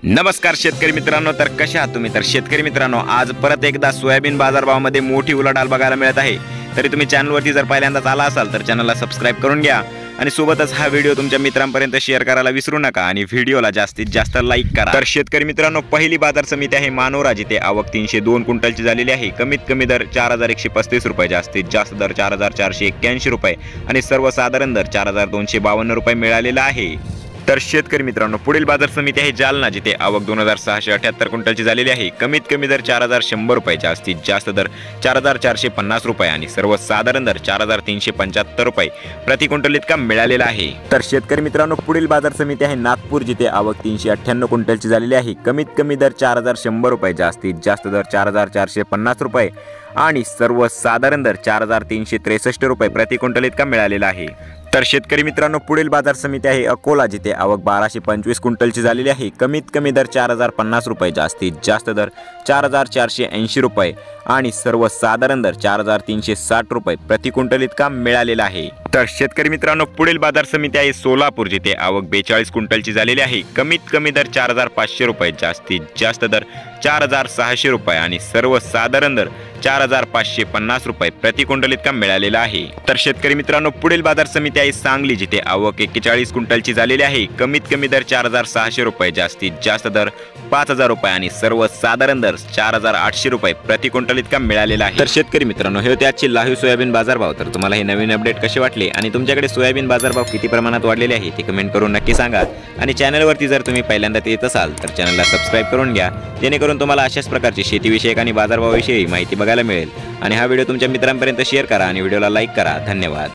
नमस्कार शेतकरी मित्रांनो, तर कशा आहात तुम्ही? तर शेतकरी मित्रांनो, आज परत एकदा सोयाबीन बाजारभावामध्ये मोठी उलाढाल बघायला मिळत आहे। तरी तुम्ही चॅनलवरती जर पहिल्यांदाच आला असाल तर चॅनलला सबस्क्राइब करून घ्या आणि सोबतच हा व्हिडिओ तुमच्या मित्रांपर्यंत शेअर करायला विसरू नका आणि व्हिडिओला जास्तीत जास्त लाईक करा। तर शेतकरी मित्रांनो, पहिली बाजार समिती आहे मानोरा, जिथे आवक 302 क्विंटलची झालेली आहे। कमीत कमी दर 4135 रुपये, जास्तीत जास्त दर 4481 रुपये आणि सर्वसाधारण दर 4252 रुपये मिळालेला आहे। तर शेतकरी मित्रांनो, पुढील बाजार समिती आहे जालना, जिथे आवक 2678 क्विंटलची झालेली आहे। कमीत कमी दर 4100 रुपये, जास्तीत जास्त दर 4450 रुपये आणि सर्वसाधारण दर 4375 रुपये प्रति क्विंटल इतका मिळालेला आहे। तर शेतकरी मित्रांनो, पुढील बाजार समिती आहे नागपूर, जिथे आवक 398 क्विंटलची झालेली आहे। कमीत कमी दर 4100 रुपये, जास्तीत जास्त दर 4450 रुपये आणि सर्वसाधारण दर 4363 रुपये प्रति क्विंटल इतका मिळालेला आहे। तर शेतकरी मित्रांनो, पुढील बाजार समिती आहे अकोला, जिथे आवक 1225 क्विंटलची झालेली आहे। कमीत कमी दर 4050 रुपये, जास्तीत जास्त दर 4480 रुपये आणि सर्वसाधारण दर 4360 रुपये प्रति क्विंटल इतका मिळालेला आहे। तर शेतकरी मित्रांनो, पुढील बाजार समिती आहे सोलापूर, जिथे आवक 42 क्विंटलची झालेली आहे। कमीत कमी दर 4500 रुपये, जास्तीत जास्त दर 4600 रुपये आणि सर्वसाधारण दर 4550 रुपये प्रति क्विंटल इतका मिळालेला आहे। तर शेतकरी मित्रांनो, पुढील बाजार समिती आहे सांगली, जिथे आवक 41 क्विंटलची झालेली आहे। कमीत कमी दर 4600 रुपये, जास्तीत जास्त दर 5000 रुपये आणि सर्वसाधारण दर 4800 रुपये प्रति क्विंटल इतका मिळालेला आहे। तर शेतकरी मित्रांनो, हे होते आजचे लाईव्ह सोयाबीन बाजारभाव। तर तुम्हाला हे नवीन अपडेट कसे वाटले आणि तुमच्याकडे सोयाबीन बाजारभाव किती प्रमाणात वाढलेले आहे ते कमेंट करून नक्की सांगा आणि चॅनलवरती जर तुम्ही पहिल्यांदा येत असाल तर चॅनलला सबस्क्राइब करून घ्या, जेणेकरून तुम्हाला अशाच प्रकारची शेतीविषयक आणि बाजारभावाविषयी माहिती बघायला मिळेल। आणि हा व्हिडिओ तुमच्या मित्रांपर्यंत शेअर करा आणि व्हिडिओला लाईक करा। धन्यवाद।